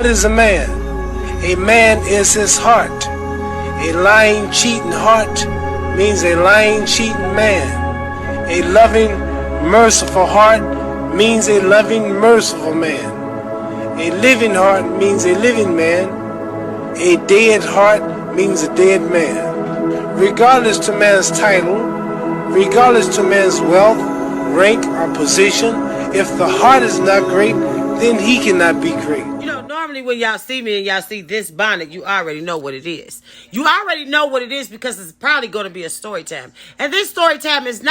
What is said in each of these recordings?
What is a man? A man is his heart. A lying, cheating heart means a lying, cheating man. A loving, merciful heart means a loving, merciful man. A living heart means a living man. A dead heart means a dead man. Regardless to man's title, regardless to man's wealth, rank, or position, if the heart is not great, then he cannot be great. You know, normally when y'all see me and y'all see this bonnet, you already know what it is. You already know what it is because it's probably going to be a story time. And this story time is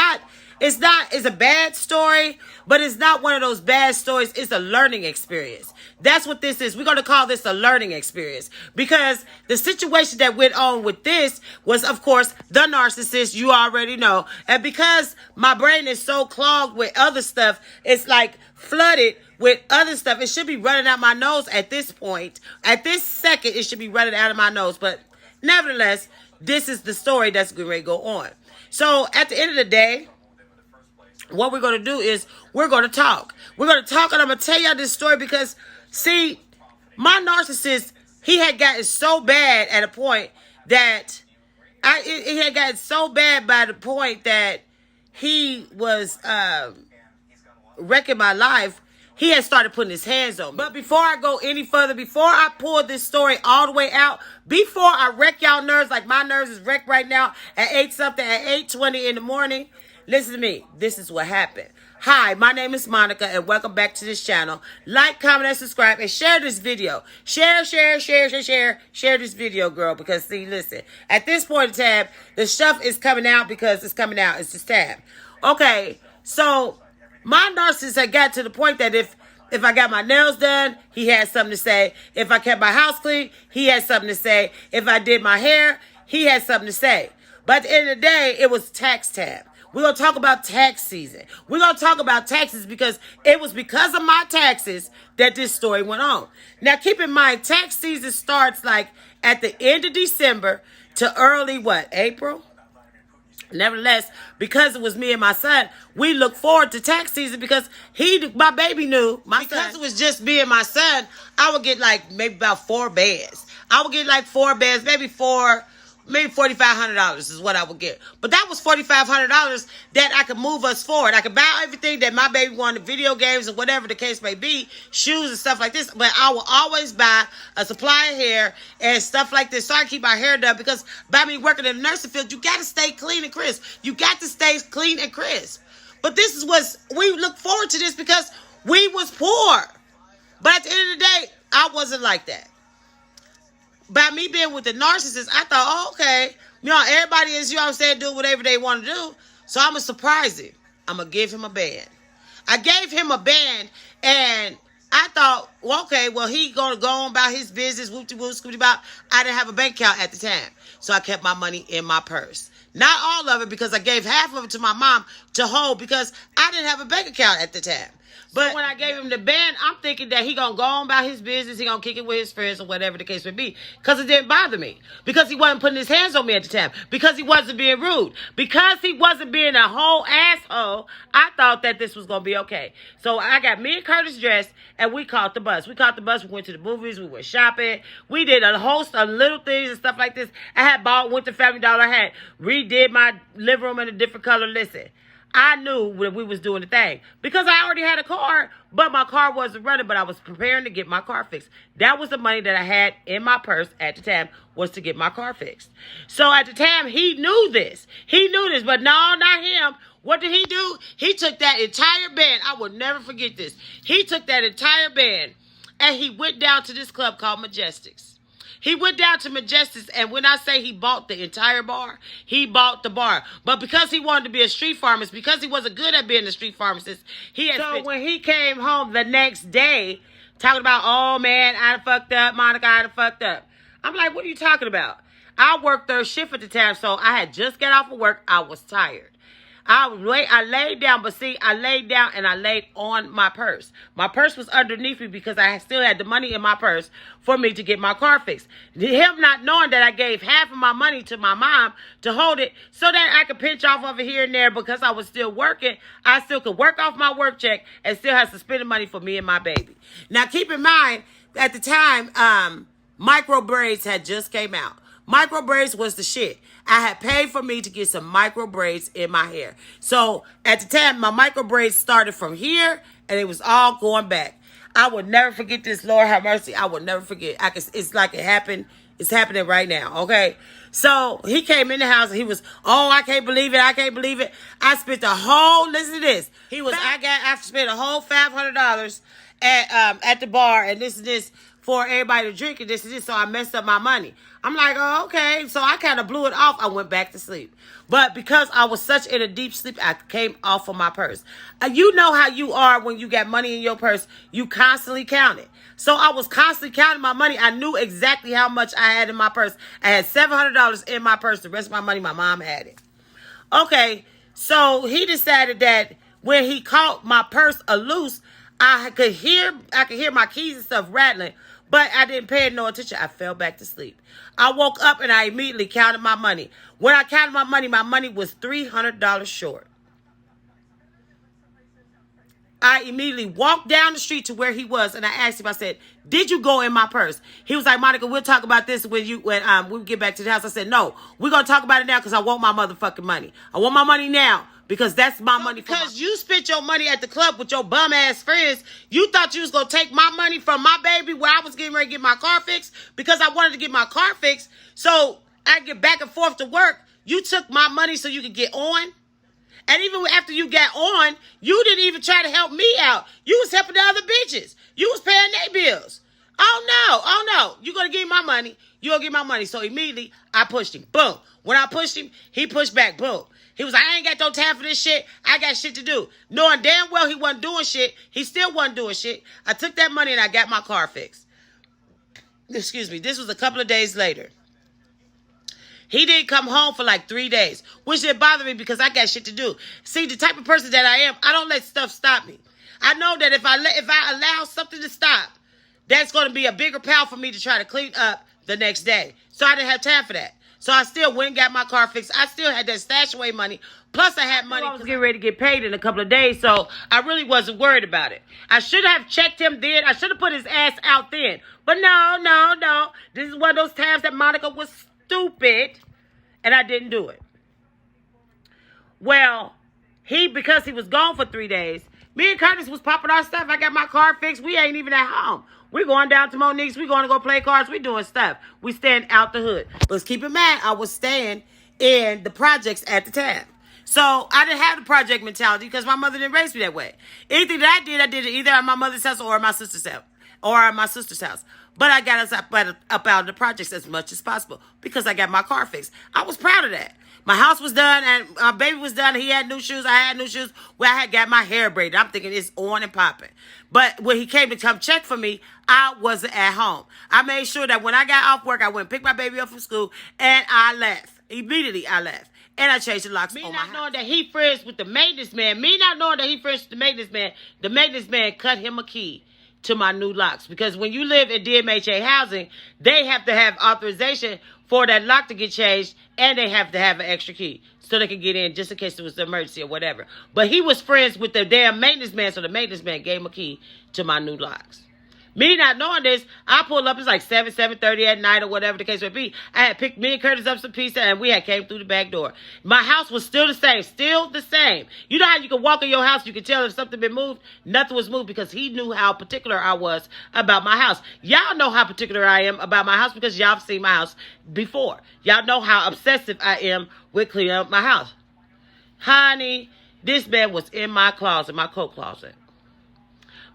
it's a bad story, but it's not one of those bad stories. It's a learning experience. That's what this is. We're going to call this a learning experience because the situation that went on with this was, of course, the narcissist. You already know. And because my brain is so clogged with other stuff, it's like flooded with other stuff. It should be running out my nose at this point. At this second, it should be running out of my nose. But nevertheless, this is the story that's going to go on. So at the end of the day, what we're going to do is we're going to talk. We're going to talk, and I'm going to tell y'all this story because, see, my narcissist, he had gotten so bad at a point that he had gotten so bad by the point that he was wrecking my life. He had started putting his hands on me. But before I go any further, before I pull this story all the way out, before I wreck y'all nerves like my nerves is wrecked right now at 8-something, at 8:20 in the morning, listen to me. This is what happened. Hi, my name is Monica, and welcome back to this channel. Like, comment, and subscribe, and share this video. Share this video, girl, because, see, listen, at this point in time, the stuff is coming out because it's coming out. It's just time. Okay, so my narcissist had got to the point that if I got my nails done, he had something to say. If I kept my house clean, he had something to say. If I did my hair, he had something to say. But at the end of the day, it was tax time. We're going to talk about tax season. We're going to talk about taxes because it was because of my taxes that this story went on. Now, keep in mind, tax season starts like at the end of December to early, April? Nevertheless, because it was me and my son, we look forward to tax season because my baby knew. Because it was just me and my son, I would get like maybe about 4 bands. I would get like 4 bands, maybe $4,500 is what I would get. But that was $4,500 that I could move us forward. I could buy everything that my baby wanted, video games or whatever the case may be, shoes and stuff like this. But I will always buy a supply of hair and stuff like this so I keep my hair done because by me working in the nursing field, you got to stay clean and crisp. You got to stay clean and crisp. But this is what we look forward to this because we was poor. But at the end of the day, I wasn't like that. By me being with the narcissist, I thought, oh, okay, you know, everybody is, you know what I'm saying, do whatever they want to do. So I'm going to surprise him. I'm going to give him a band. I gave him a band, and I thought, well, okay, well, he going to go on about his business, whoop-de-whoop, scooty-bop. I didn't have a bank account at the time, so I kept my money in my purse. Not all of it because I gave half of it to my mom to hold because I didn't have a bank account at the time. But when I gave him the band, I'm thinking that he going to go on about his business. He going to kick it with his friends or whatever the case may be. Because it didn't bother me. Because he wasn't putting his hands on me at the time. Because he wasn't being rude. Because he wasn't being a whole asshole, I thought that this was going to be okay. So I got me and Curtis dressed and we caught the bus. We went to the movies. We went shopping. We did a host of little things and stuff like this. I had went to Family Dollar. I had redid my living room in a different color. Listen. I knew that we was doing the thing because I already had a car, but my car wasn't running, but I was preparing to get my car fixed. That was the money that I had in my purse at the time was to get my car fixed. So at the time, he knew this. But no, not him. What did he do? He took that entire band. I will never forget this. He took that entire band and he went down to this club called Majestics. He went down to Majestics, and when I say he bought the entire bar, he bought the bar. But because he wanted to be a street pharmacist, because he wasn't good at being a street pharmacist, so when he came home the next day, talking about, oh, man, I done fucked up, Monica, I done fucked up. I'm like, what are you talking about? I worked third shift at the time, so I had just got off of work. I was tired. I laid down, but see, I laid down and I laid on my purse. My purse was underneath me because I still had the money in my purse for me to get my car fixed. Him not knowing that I gave half of my money to my mom to hold it so that I could pinch off of it here and there because I was still working. I still could work off my work check and still have suspended money for me and my baby. Now, keep in mind, at the time, micro braids had just came out. Micro braids was the shit. I had paid for me to get some micro braids in my hair. So at the time, my micro braids started from here and it was all going back. I would never forget this. Lord have mercy. I would never forget. It's like it happened. It's happening right now. Okay. So he came in the house and he was, oh, I can't believe it. I can't believe it. I spent the whole, listen to this. I spent a whole $500 at the bar and this for everybody to drink and this. So I messed up my money. I'm like, oh, okay. So I kind of blew it off. I went back to sleep. But because I was such in a deep sleep, I came off of my purse. You know how you are when you got money in your purse. You constantly count it. So I was constantly counting my money. I knew exactly how much I had in my purse. I had $700 in my purse. The rest of my money, my mom had it. Okay. So he decided that when he caught my purse loose, I could hear my keys and stuff rattling. But I didn't pay no attention. I fell back to sleep. I woke up and I immediately counted my money. When I counted my money was $300 short. I immediately walked down the street to where he was and I asked him, I said, did you go in my purse? He was like, Monica, we'll talk about this when we get back to the house. I said, no, we're going to talk about it now because I want my motherfucking money. I want my money now. Because that's my money. Because you spent your money at the club with your bum ass friends. You thought you was going to take my money from my baby where I was getting ready to get my car fixed. Because I wanted to get my car fixed. So I get back and forth to work. You took my money so you could get on. And even after you got on, you didn't even try to help me out. You was helping the other bitches. You was paying their bills. Oh no. You're going to give me my money. You're going to get my money. So immediately I pushed him. Boom. When I pushed him, he pushed back. Boom. He was like, I ain't got no time for this shit. I got shit to do. Knowing damn well he wasn't doing shit. He still wasn't doing shit. I took that money and I got my car fixed. Excuse me. This was a couple of days later. He didn't come home for like 3 days, which didn't bother me because I got shit to do. See, the type of person that I am, I don't let stuff stop me. I know that if I allow something to stop, that's going to be a bigger pile for me to try to clean up the next day. So I didn't have time for that. So I still went and got my car fixed. I still had that stash away money. Plus I had money. I was getting ready to get paid in a couple of days. So I really wasn't worried about it. I should have checked him then. I should have put his ass out then. But no. This is one of those times that Monica was stupid. And I didn't do it. Well, because he was gone for 3 days, me and Curtis was popping our stuff. I got my car fixed. We ain't even at home. We're going down to Monique's. We're going to go play cards. We're doing stuff. We staying out the hood. But keep in mind, I was staying in the projects at the time. So I didn't have the project mentality because my mother didn't raise me that way. Anything that I did it either at my mother's house or at my sister's house. But I got us up out of the projects as much as possible because I got my car fixed. I was proud of that. My house was done and my baby was done. He had new shoes. I had new shoes. Well, I had got my hair braided. I'm thinking it's on and popping. But when he came to come check for me, I wasn't at home. I made sure that when I got off work, I went and picked my baby up from school and I left. Immediately I left. And I changed the locks on my house. Me not knowing that he friends with the maintenance man. The maintenance man cut him a key to my new locks. Because when you live in DMHA housing, they have to have authorization for that lock to get changed, and they have to have an extra key so they can get in just in case there was an emergency or whatever. But he was friends with the damn maintenance man, so the maintenance man gave him a key to my new locks. Me not knowing this, I pulled up, it's like 7:30 at night or whatever the case may be. I had picked me and Curtis up some pizza and we had came through the back door. My house was still the same. You know how you can walk in your house, you can tell if something been moved? Nothing was moved because he knew how particular I was about my house. Y'all know how particular I am about my house because y'all have seen my house before. Y'all know how obsessive I am with cleaning up my house. Honey, this man was in my closet, my coat closet.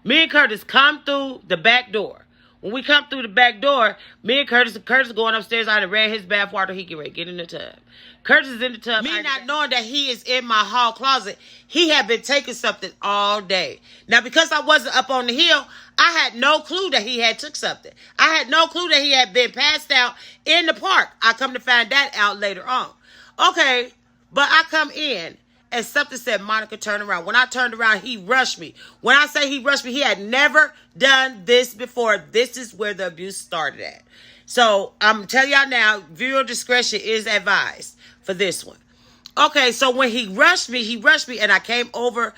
Me and Curtis come through the back door. When we come through the back door, me and Curtis going upstairs. I done ran his bath water. He get ready to get in the tub. Curtis is in the tub. Me not knowing that he is in my hall closet. He had been taking something all day. Now, because I wasn't up on the hill, I had no clue that he had took something. I had no clue that he had been passed out in the park. I come to find that out later on. Okay, but I come in. And something said, Monica, turn around. When I turned around, he rushed me. When I say he rushed me, he had never done this before. This is where the abuse started at. So I'm telling y'all now, viewer discretion is advised for this one. Okay, so when he rushed me, and I came over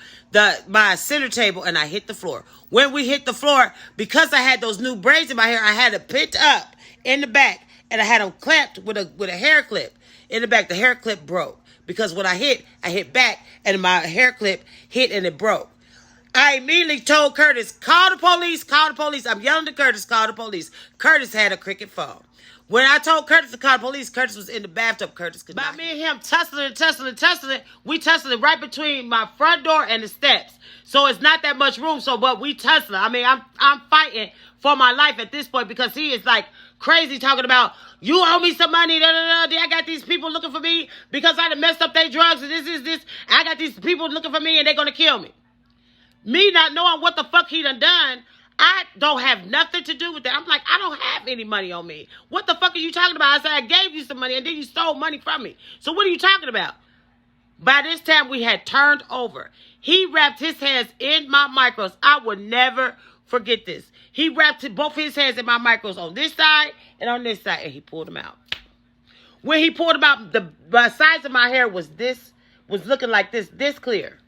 my center table and I hit the floor. When we hit the floor, because I had those new braids in my hair, I had it picked up in the back, and I had them clamped with a hair clip in the back. The hair clip broke because when I hit back, and my hair clip hit and it broke. I immediately told Curtis, call the police, call the police. I'm yelling to Curtis, call the police. Curtis had a cricket phone. When I told Curtis to call the police, Curtis was in the bathtub. Curtis could not. By me and him tussling, we tussling right between my front door and the steps. So it's not that much room. But we tussling. I mean, I'm fighting for my life at this point because he is like crazy talking about, you owe me some money. I got these people looking for me because I done messed up their drugs and this. I got these people looking for me and they're going to kill me. Me not knowing what the fuck he done, I don't have nothing to do with that. I'm like, I don't have any money on me. What the fuck are you talking about? I said, I gave you some money and then you stole money from me. So what are you talking about? By this time, we had turned over. He wrapped his hands in my micros. I will never forget this. He wrapped both his hands in my micros on this side and on this side, and he pulled them out. When he pulled them out, the size of my hair was looking like this clear.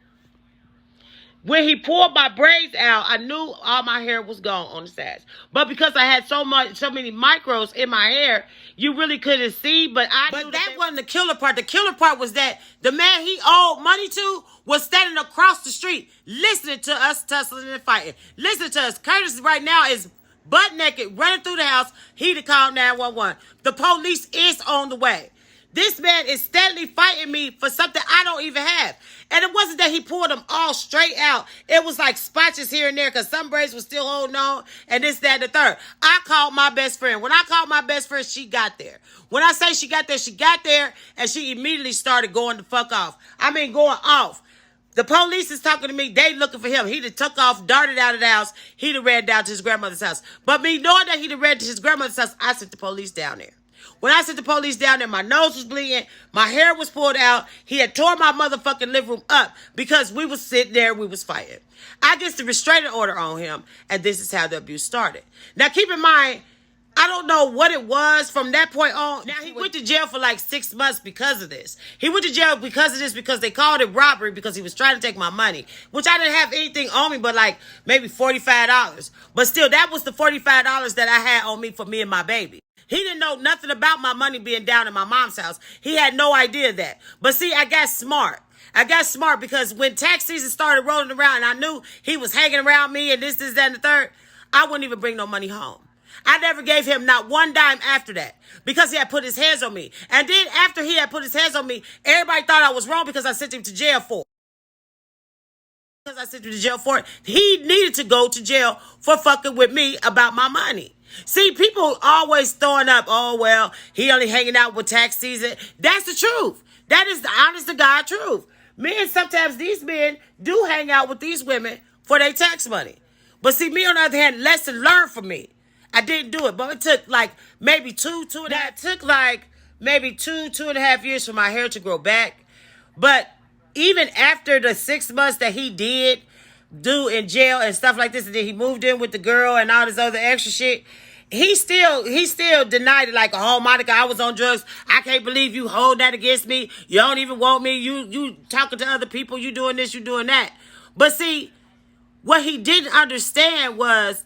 When he pulled my braids out, I knew all my hair was gone on the sides. But because I had so many micros in my hair, you really couldn't see. But that wasn't the killer part. The killer part was that the man he owed money to was standing across the street, listening to us tussling and fighting. Listening to us. Curtis right now is butt naked, running through the house. He to call 911. The police is on the way. This man is steadily fighting me for something I don't even have. And it wasn't that he pulled them all straight out. It was like spotches here and there because some braids were still holding on and this, that, and the third. I called my best friend. When I called my best friend, she got there. When I say she got there and she immediately started going the fuck off. I mean, going off. The police is talking to me. They looking for him. He done took off, darted out of the house. He done ran down to his grandmother's house. But me knowing that he done ran to his grandmother's house, I sent the police down there. When I sent the police down there, my nose was bleeding. My hair was pulled out. He had tore my motherfucking living room up because we was sitting there. We was fighting. I get the restraining order on him, and this is how the abuse started. Now, keep in mind, I don't know what it was from that point on. Now, he went to jail for like 6 months because of this. He went to jail because of this because they called it robbery because he was trying to take my money, which I didn't have anything on me but like maybe $45. But still, that was the $45 that I had on me for me and my baby. He didn't know nothing about my money being down in my mom's house. He had no idea that. But see, I got smart. Because when tax season started rolling around and I knew he was hanging around me and this, that, and the third, I wouldn't even bring no money home. I never gave him not one dime after that because he had put his hands on me. And then after he had put his hands on me, everybody thought I was wrong because I sent him to jail for it. He needed to go to jail for fucking with me about my money. See, people always throwing up, oh, well, he only hanging out with tax season. That's the truth. That is the honest to God truth. Men, sometimes these men do hang out with these women for their tax money. But see, me on the other hand, lesson learned from me. I didn't do it, but it took like maybe two and a half years for my hair to grow back. But even after the 6 months that he did do in jail and stuff like this, and then he moved in with the girl and all this other extra shit, he still denied it like, oh, Monica, I was on drugs. I can't believe you hold that against me. You don't even want me. You talking to other people. You doing this, you doing that. But see, what he didn't understand was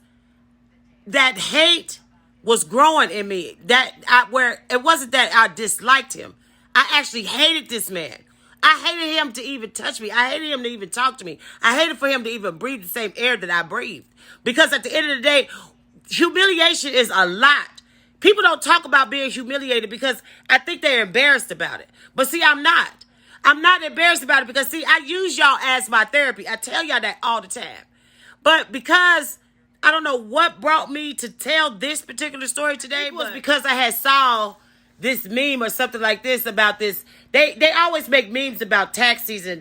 that hate was growing in me. Where it wasn't that I disliked him. I actually hated this man. I hated him to even touch me. I hated him to even talk to me. I hated for him to even breathe the same air that I breathed. Because at the end of the day, humiliation is a lot. People don't talk about being humiliated because I think they're embarrassed about it. But see, I'm not. I'm not embarrassed about it because, see, I use y'all as my therapy. I tell y'all that all the time. But because I don't know what brought me to tell this particular story today, was because I had saw this meme or something like this about this. They always make memes about tax season.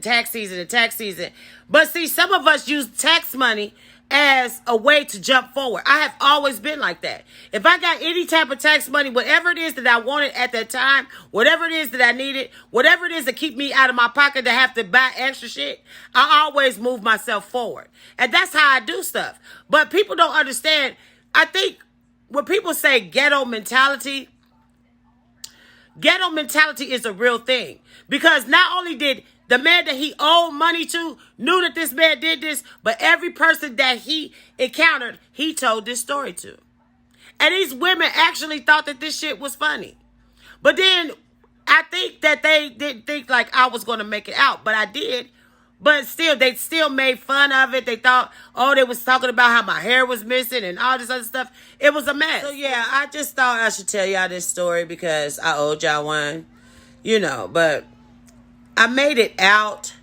But see, some of us use tax money as a way to jump forward. I have always been like that. If I got any type of tax money, whatever it is that I wanted at that time, whatever it is that I needed, whatever it is that keep me out of my pocket to have to buy extra shit, I always move myself forward. And that's how I do stuff. But people don't understand. I think when people say ghetto mentality, ghetto mentality is a real thing. Because not only did the man that he owed money to knew that this man did this, but every person that he encountered, he told this story to. And these women actually thought that this shit was funny. But then I think that they didn't think like I was going to make it out, but I did. But still, they still made fun of it. They thought, oh, they was talking about how my hair was missing and all this other stuff. It was a mess. So yeah, I just thought I should tell y'all this story because I owed y'all one, you know, but I made it out.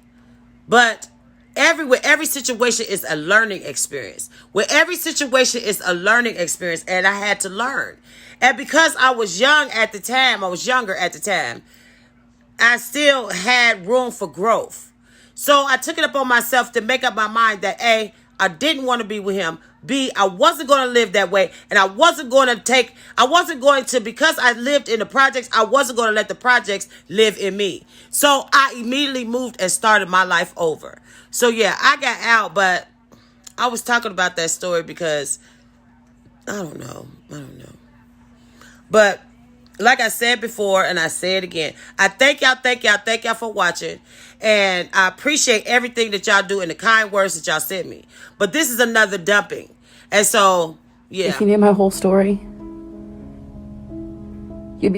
But every situation is a learning experience. With every situation is a learning experience, and I had to learn. And because I was younger at the time, I still had room for growth. So I took it upon myself to make up my mind that A, I didn't want to be with him. B, I wasn't going to live that way. And I wasn't going to, because I lived in the projects, I wasn't going to let the projects live in me. So I immediately moved and started my life over. So yeah, I got out, but I was talking about that story because I don't know. But like I said before, and I say it again, I thank y'all for watching. And I appreciate everything that y'all do and the kind words that y'all send me. But this is another dumping. And so, yeah. If you knew my whole story,